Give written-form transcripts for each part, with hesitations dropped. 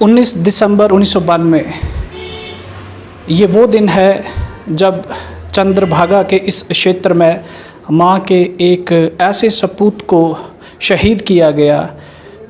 19 दिसंबर 1992 ये वो दिन है जब चंद्रभागा के इस क्षेत्र में माँ के एक ऐसे सपूत को शहीद किया गया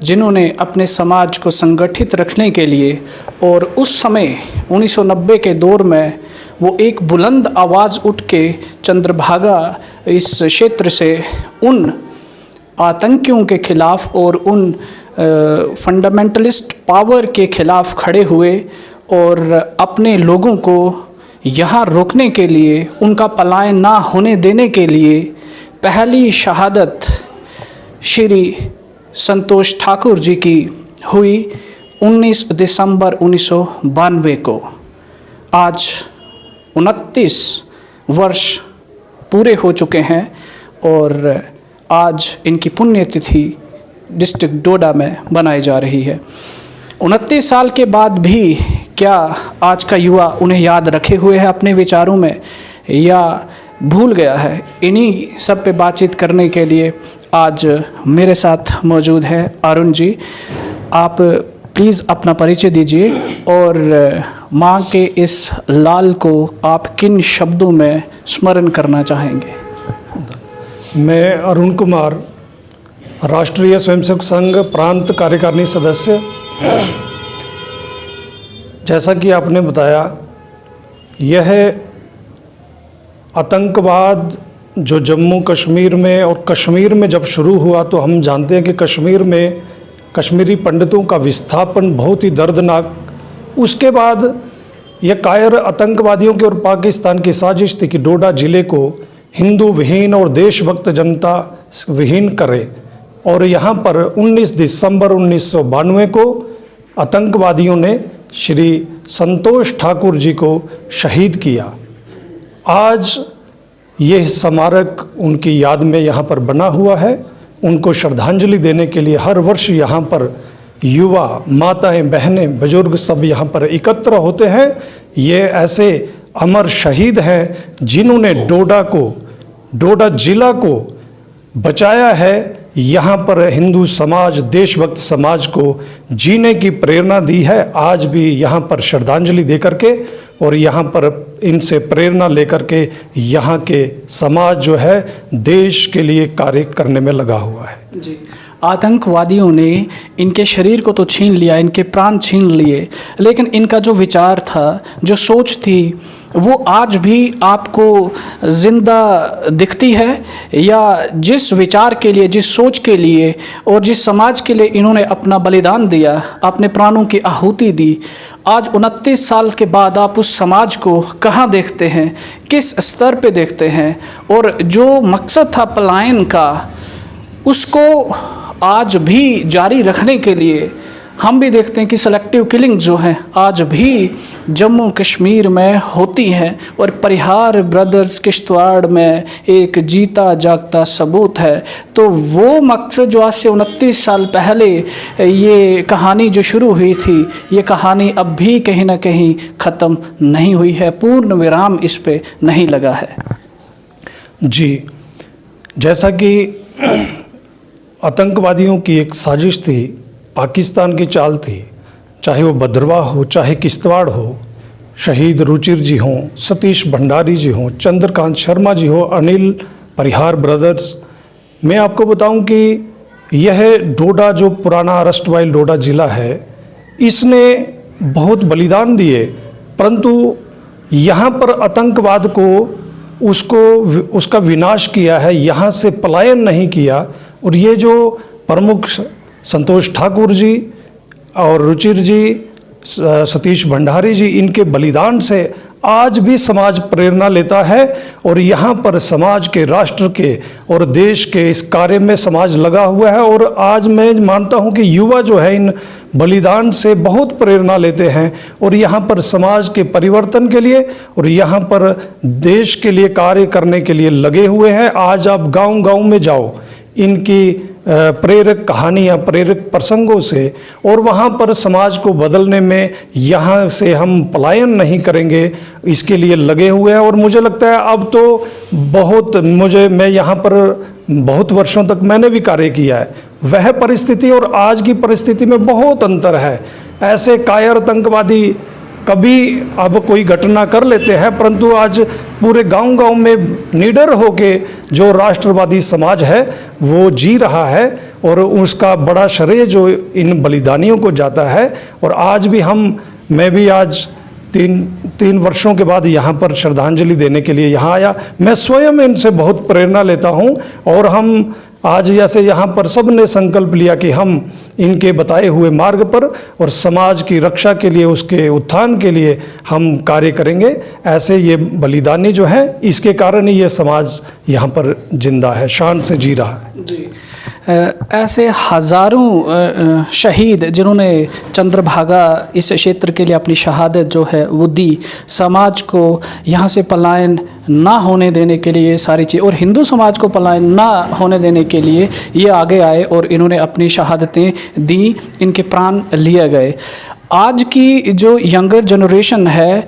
जिन्होंने अपने समाज को संगठित रखने के लिए और उस समय 1990 के दौर में वो एक बुलंद आवाज़ उठ के चंद्रभागा इस क्षेत्र से उन आतंकियों के ख़िलाफ़ और उन फंडामेंटलिस्ट पावर के ख़िलाफ़ खड़े हुए और अपने लोगों को यहाँ रोकने के लिए, उनका पलायन ना होने देने के लिए पहली शहादत श्री संतोष ठाकुर जी की हुई 19 दिसंबर 1992 को। आज 29 वर्ष पूरे हो चुके हैं और आज इनकी पुण्यतिथि डिस्ट्रिक्ट डोडा में बनाई जा रही है। 29 साल के बाद भी क्या आज का युवा उन्हें याद रखे हुए है अपने विचारों में या भूल गया है? इन्हीं सब पे बातचीत करने के लिए आज मेरे साथ मौजूद है अरुण जी। आप प्लीज़ अपना परिचय दीजिए और माँ के इस लाल को आप किन शब्दों में स्मरण करना चाहेंगे? मैं अरुण कुमार, राष्ट्रीय स्वयंसेवक संघ प्रांत कार्यकारिणी सदस्य। जैसा कि आपने बताया, यह आतंकवाद जो जम्मू कश्मीर में और कश्मीर में जब शुरू हुआ तो हम जानते हैं कि कश्मीर में कश्मीरी पंडितों का विस्थापन बहुत ही दर्दनाक, उसके बाद यह कायर आतंकवादियों की और पाकिस्तान की साजिश थी कि डोडा ज़िले को हिंदू विहीन और देशभक्त जनता विहीन करे। और यहाँ पर 19 दिसंबर 1992 को आतंकवादियों ने श्री संतोष ठाकुर जी को शहीद किया। आज यह स्मारक उनकी याद में यहाँ पर बना हुआ है। उनको श्रद्धांजलि देने के लिए हर वर्ष यहाँ पर युवा, माताएं, बहनें, बुजुर्ग सब यहाँ पर एकत्र होते हैं। ये ऐसे अमर शहीद हैं जिन्होंने डोडा जिला को बचाया है। यहाँ पर हिंदू समाज, देशभक्त समाज को जीने की प्रेरणा दी है। आज भी यहाँ पर श्रद्धांजलि दे करके और यहाँ पर इनसे प्रेरणा लेकर के यहाँ के समाज जो है देश के लिए कार्य करने में लगा हुआ है। जी, आतंकवादियों ने इनके शरीर को तो छीन लिया, इनके प्राण छीन लिए, लेकिन इनका जो विचार था, जो सोच थी, वो आज भी आपको ज़िंदा दिखती है? या जिस विचार के लिए, जिस सोच के लिए और जिस समाज के लिए इन्होंने अपना बलिदान दिया, अपने प्राणों की आहुति दी, आज 29 साल के बाद आप उस समाज को कहाँ देखते हैं, किस स्तर पे देखते हैं? और जो मकसद था पलायन का, उसको आज भी जारी रखने के लिए हम भी देखते हैं कि सेलेक्टिव किलिंग जो है आज भी जम्मू कश्मीर में होती हैं और परिहार ब्रदर्स किश्तवाड़ में एक जीता जागता सबूत है। तो वो मकसद जो आज से 29 साल पहले ये कहानी जो शुरू हुई थी, ये कहानी अब भी कहीं ना कहीं ख़त्म नहीं हुई है, पूर्ण विराम इस पे नहीं लगा है। जी, जैसा कि आतंकवादियों की एक साजिश थी, पाकिस्तान की चाल थी, चाहे वो भद्रवाह हो, चाहे किश्तवाड़ हो, शहीद रुचिर जी हों, सतीश भंडारी जी हों, चंद्रकांत शर्मा जी हो, अनिल परिहार ब्रदर्स। मैं आपको बताऊं कि यह डोडा जो पुराना अरस्टवाइल डोडा ज़िला है, इसने बहुत बलिदान दिए, परंतु यहाँ पर आतंकवाद को उसका विनाश किया है, यहाँ से पलायन नहीं किया। और ये जो प्रमुख संतोष ठाकुर जी और रुचिर जी, सतीश भंडारी जी, इनके बलिदान से आज भी समाज प्रेरणा लेता है और यहाँ पर समाज के, राष्ट्र के और देश के इस कार्य में समाज लगा हुआ है। और आज मैं मानता हूँ कि युवा जो है इन बलिदान से बहुत प्रेरणा लेते हैं और यहाँ पर समाज के परिवर्तन के लिए और यहाँ पर देश के लिए कार्य करने के लिए लगे हुए हैं। आज आप गांव-गांव में जाओ, इनकी प्रेरक कहानियाँ, प्रेरक प्रसंगों से, और वहाँ पर समाज को बदलने में यहाँ से हम पलायन नहीं करेंगे, इसके लिए लगे हुए हैं। और मुझे लगता है अब तो मैं यहाँ पर बहुत वर्षों तक मैंने भी कार्य किया है, वह परिस्थिति और आज की परिस्थिति में बहुत अंतर है। ऐसे कायर आतंकवादी कभी अब कोई घटना कर लेते हैं, परंतु आज पूरे गांव-गांव में निडर होके जो राष्ट्रवादी समाज है वो जी रहा है और उसका बड़ा श्रेय जो इन बलिदानियों को जाता है। और आज भी मैं भी आज तीन वर्षों के बाद यहाँ पर श्रद्धांजलि देने के लिए यहाँ आया। मैं स्वयं इनसे बहुत प्रेरणा लेता हूँ और हम आज जैसे यहाँ पर सब ने संकल्प लिया कि हम इनके बताए हुए मार्ग पर और समाज की रक्षा के लिए, उसके उत्थान के लिए हम कार्य करेंगे। ऐसे ये बलिदानी जो है, इसके कारण ही ये समाज यहाँ पर जिंदा है, शान से जी रहा है। जी, ऐसे हज़ारों शहीद जिन्होंने चंद्रभागा इस क्षेत्र के लिए अपनी शहादत जो है वो दी, समाज को यहाँ से पलायन ना होने देने के लिए सारी चीज़, और हिंदू समाज को पलायन ना होने देने के लिए ये आगे आए और इन्होंने अपनी शहादतें दी, इनके प्राण लिए गए। आज की जो यंगर जनरेशन है,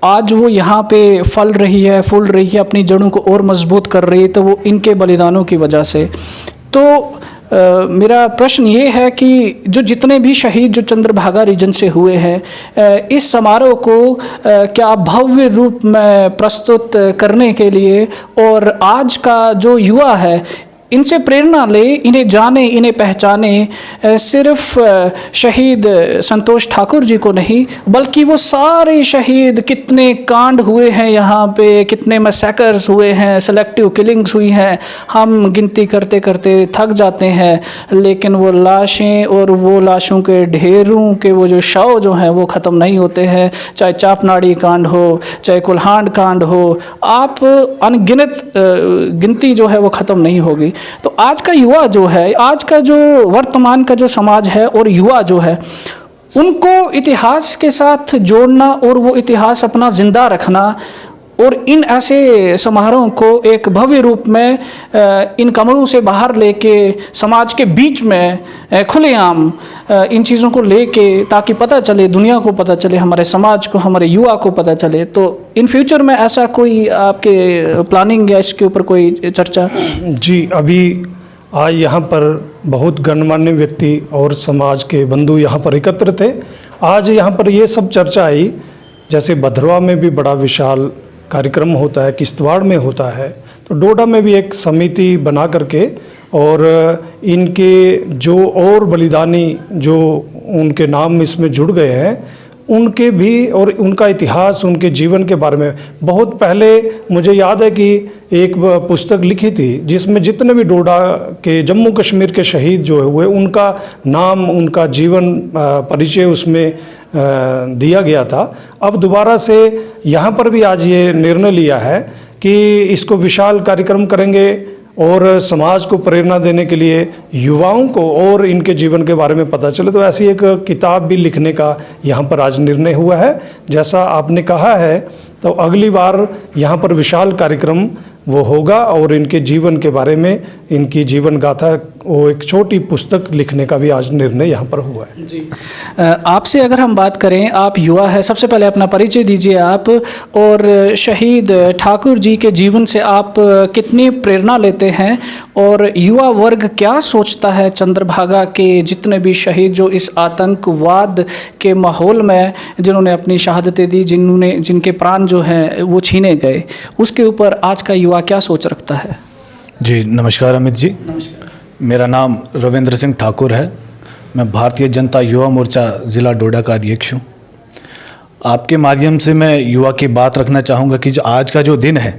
आज वो यहाँ पे फल रही है, फूल रही है, अपनी जड़ों को और मजबूत कर रही है, तो वो इनके बलिदानों की वजह से। तो मेरा प्रश्न ये है कि जो जितने भी शहीद जो चंद्रभागा रीजन से हुए हैं, इस समारोह को क्या भव्य रूप में प्रस्तुत करने के लिए और आज का जो युवा है इनसे प्रेरणा ले, इन्हें जाने, इन्हें पहचाने, सिर्फ शहीद संतोष ठाकुर जी को नहीं बल्कि वो सारे शहीद, कितने कांड हुए हैं यहाँ पे, कितने मैसेकर्स हुए हैं, सेलेक्टिव किलिंग्स हुई हैं, हम गिनती करते करते थक जाते हैं, लेकिन वो लाशें और वो लाशों के ढेरों के वो जो शव जो हैं वो ख़त्म नहीं होते हैं। चाहे चापनाड़ी कांड हो, चाहे कुल्हाड़ कांड हो, आप अनगिनत गिनती जो है वो ख़त्म नहीं होगी। तो आज का युवा जो है, आज का जो वर्तमान का जो समाज है और युवा जो है, उनको इतिहास के साथ जोड़ना और वो इतिहास अपना जिंदा रखना और इन ऐसे समारोह को एक भव्य रूप में इन कमरों से बाहर लेके समाज के बीच में खुलेआम इन चीज़ों को लेके, ताकि पता चले, दुनिया को पता चले, हमारे समाज को, हमारे युवा को पता चले। तो इन फ्यूचर में ऐसा कोई आपके प्लानिंग या इसके ऊपर कोई चर्चा? जी, अभी आज यहाँ पर बहुत गणमान्य व्यक्ति और समाज के बंधु यहाँ पर एकत्र थे। आज यहाँ पर ये सब चर्चा आई, जैसे भद्रवा में भी बड़ा विशाल कार्यक्रम होता है, किश्तवाड़ में होता है, तो डोडा में भी एक समिति बना करके और इनके जो और बलिदानी जो उनके नाम इसमें जुड़ गए हैं उनके भी और उनका इतिहास, उनके जीवन के बारे में बहुत पहले मुझे याद है कि एक पुस्तक लिखी थी जिसमें जितने भी डोडा के, जम्मू कश्मीर के शहीद जो हुए उनका नाम, उनका जीवन परिचय उसमें दिया गया था। अब दोबारा से यहाँ पर भी आज ये निर्णय लिया है कि इसको विशाल कार्यक्रम करेंगे और समाज को प्रेरणा देने के लिए युवाओं को और इनके जीवन के बारे में पता चले। तो ऐसी एक किताब भी लिखने का यहाँ पर आज निर्णय हुआ है। जैसा आपने कहा है, तो अगली बार यहाँ पर विशाल कार्यक्रम वो होगा और इनके जीवन के बारे में, इनकी जीवन गाथा, वो एक छोटी पुस्तक लिखने का भी आज निर्णय यहाँ पर हुआ है। जी, आपसे अगर हम बात करें, आप युवा है, सबसे पहले अपना परिचय दीजिए आप, और शहीद ठाकुर जी के जीवन से आप कितनी प्रेरणा लेते हैं और युवा वर्ग क्या सोचता है चंद्रभागा के जितने भी शहीद जो इस आतंकवाद के माहौल में जिन्होंने अपनी शहादतें दी, जिनके प्राण जो हैं वो छीने गए, उसके ऊपर आज का युवा क्या सोच रखता है? जी नमस्कार अमित जी। नमस्कार। मेरा नाम रविंद्र सिंह ठाकुर है। मैं भारतीय जनता युवा मोर्चा ज़िला डोडा का अध्यक्ष हूँ। आपके माध्यम से मैं युवा की बात रखना चाहूँगा कि जो आज का जो दिन है,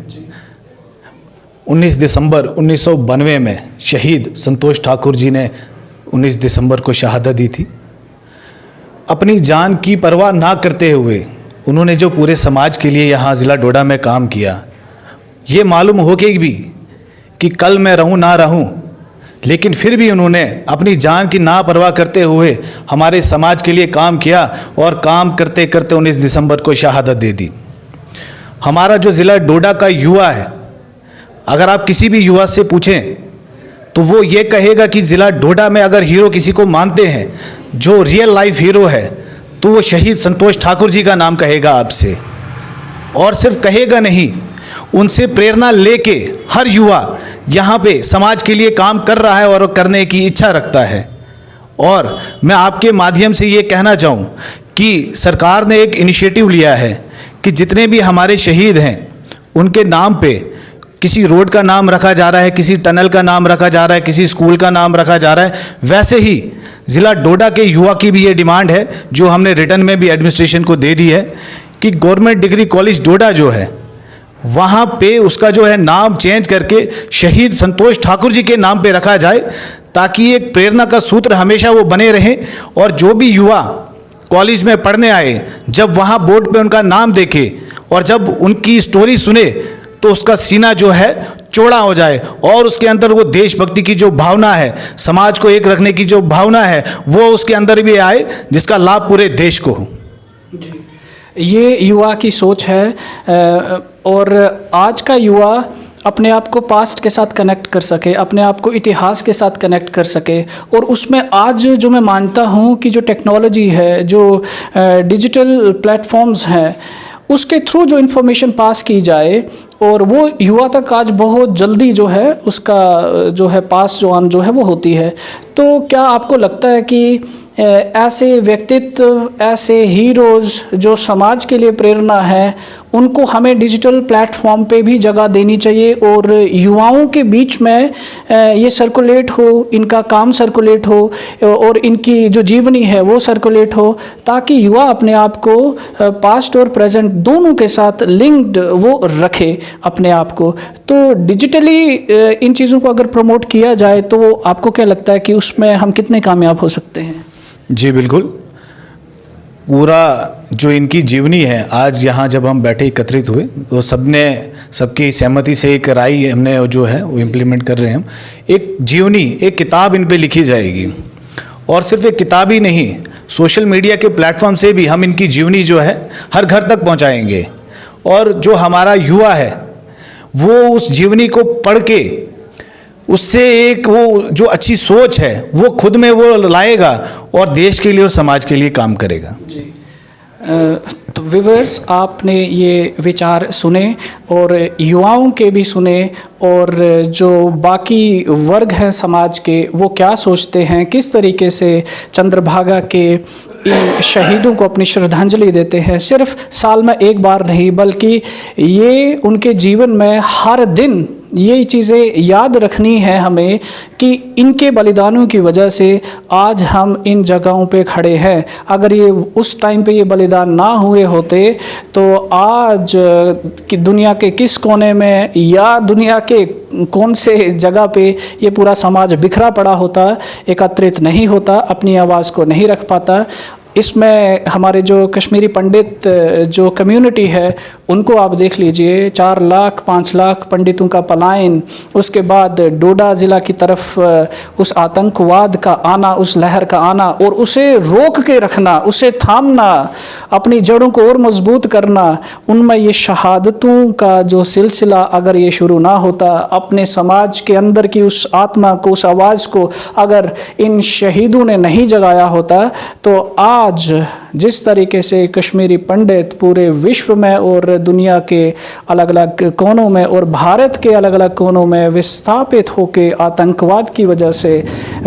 19 दिसंबर 1992 में शहीद संतोष ठाकुर जी ने 19 दिसंबर को शहादत दी थी। अपनी जान की परवाह ना करते हुए उन्होंने जो पूरे समाज के लिए यहाँ ज़िला डोडा में काम किया, ये मालूम हो के भी कि कल मैं रहूं ना रहूं, लेकिन फिर भी उन्होंने अपनी जान की ना परवाह करते हुए हमारे समाज के लिए काम किया और काम करते करते 19 दिसंबर को शहादत दे दी। हमारा जो ज़िला डोडा का युवा है, अगर आप किसी भी युवा से पूछें तो वो ये कहेगा कि ज़िला डोडा में अगर हीरो किसी को मानते हैं, जो रियल लाइफ हीरो है, तो वो शहीद संतोष ठाकुर जी का नाम कहेगा आपसे। और सिर्फ कहेगा नहीं, उनसे प्रेरणा लेके हर युवा यहाँ पे समाज के लिए काम कर रहा है और करने की इच्छा रखता है। और मैं आपके माध्यम से ये कहना चाहूँ कि सरकार ने एक इनिशिएटिव लिया है कि जितने भी हमारे शहीद हैं उनके नाम पे किसी रोड का नाम रखा जा रहा है, किसी टनल का नाम रखा जा रहा है, किसी स्कूल का नाम रखा जा रहा है। वैसे ही ज़िला डोडा के युवा की भी ये डिमांड है, जो हमने रिटर्न में भी एडमिनिस्ट्रेशन को दे दी है, कि गवर्नमेंट डिग्री कॉलेज डोडा जो है वहाँ पे उसका जो है नाम चेंज करके शहीद संतोष ठाकुर जी के नाम पे रखा जाए, ताकि एक प्रेरणा का सूत्र हमेशा वो बने रहे। और जो भी युवा कॉलेज में पढ़ने आए, जब वहाँ बोर्ड पे उनका नाम देखे और जब उनकी स्टोरी सुने, तो उसका सीना जो है चौड़ा हो जाए और उसके अंदर वो देशभक्ति की जो भावना है, समाज को एक रखने की जो भावना है, वो उसके अंदर भी आए, जिसका लाभ पूरे देश को हो। जी, ये युवा की सोच है। और आज का युवा अपने आप को पास्ट के साथ कनेक्ट कर सके, अपने आप को इतिहास के साथ कनेक्ट कर सके। और उसमें आज जो मैं मानता हूँ कि जो टेक्नोलॉजी है, जो डिजिटल प्लेटफॉर्म्स हैं, उसके थ्रू जो इन्फॉर्मेशन पास की जाए और वो युवा तक आज बहुत जल्दी जो है उसका जो है पास जो ऑन जो है वो होती है। तो क्या आपको लगता है कि ऐसे व्यक्तित्व, ऐसे हीरोज़ जो समाज के लिए प्रेरणा है, उनको हमें डिजिटल प्लेटफॉर्म पे भी जगह देनी चाहिए और युवाओं के बीच में ये सर्कुलेट हो, इनका काम सर्कुलेट हो और इनकी जो जीवनी है वो सर्कुलेट हो, ताकि युवा अपने आप को पास्ट और प्रेजेंट दोनों के साथ लिंक्ड वो रखे अपने आप को। तो डिजिटली इन चीज़ों को अगर प्रमोट किया जाए तो आपको क्या लगता है कि उसमें हम कितने कामयाब हो सकते हैं? जी बिल्कुल, पूरा जो इनकी जीवनी है, आज यहाँ जब हम बैठे एकत्रित हुए तो सबकी सहमति से एक राय हमने जो है वो इम्प्लीमेंट कर रहे हैं हम। एक जीवनी, एक किताब इन पे लिखी जाएगी और सिर्फ एक किताब ही नहीं, सोशल मीडिया के प्लेटफॉर्म से भी हम इनकी जीवनी जो है हर घर तक पहुँचाएंगे। और जो हमारा युवा है वो उस जीवनी को पढ़ के उससे एक वो जो अच्छी सोच है वो खुद में वो लाएगा और देश के लिए और समाज के लिए काम करेगा। जी, तो व्यूअर्स, आपने ये विचार सुने और युवाओं के भी सुने और जो बाकी वर्ग हैं समाज के, वो क्या सोचते हैं, किस तरीके से चंद्रभागा के इन शहीदों को अपनी श्रद्धांजलि देते हैं। सिर्फ साल में एक बार नहीं, बल्कि ये उनके जीवन में हर दिन ये चीज़ें याद रखनी है हमें कि इनके बलिदानों की वजह से आज हम इन जगहों पे खड़े हैं। अगर ये उस टाइम पे ये बलिदान ना हुए होते तो आज कि दुनिया के किस कोने में या दुनिया के कौन से जगह पे ये पूरा समाज बिखरा पड़ा होता, एकत्रित नहीं होता, अपनी आवाज़ को नहीं रख पाता। इसमें हमारे जो कश्मीरी पंडित जो कम्युनिटी है उनको आप देख लीजिए, 4 लाख 5 लाख पंडितों का पलायन, उसके बाद डोडा ज़िला की तरफ उस आतंकवाद का आना, उस लहर का आना और उसे रोक के रखना, उसे थामना, अपनी जड़ों को और मजबूत करना। उनमें ये शहादतों का जो सिलसिला अगर ये शुरू ना होता, अपने समाज के अंदर की उस आत्मा को, उस आवाज़ को अगर इन शहीदों ने नहीं जगाया होता, तो आज जिस तरीके से कश्मीरी पंडित पूरे विश्व में और दुनिया के अलग अलग कोनों में और भारत के अलग अलग कोनों में विस्थापित होकर आतंकवाद की वजह से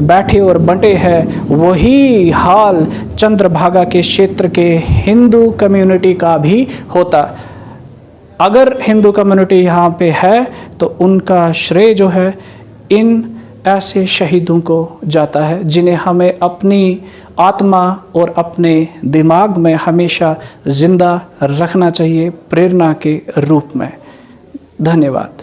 बैठे और बंटे हैं, वही हाल चंद्रभागा के क्षेत्र के हिंदू कम्युनिटी का भी होता। अगर हिंदू कम्युनिटी यहाँ पे है तो उनका श्रेय जो है इन ऐसे शहीदों को जाता है, जिन्हें हमें अपनी आत्मा और अपने दिमाग में हमेशा ज़िंदा रखना चाहिए प्रेरणा के रूप में। धन्यवाद।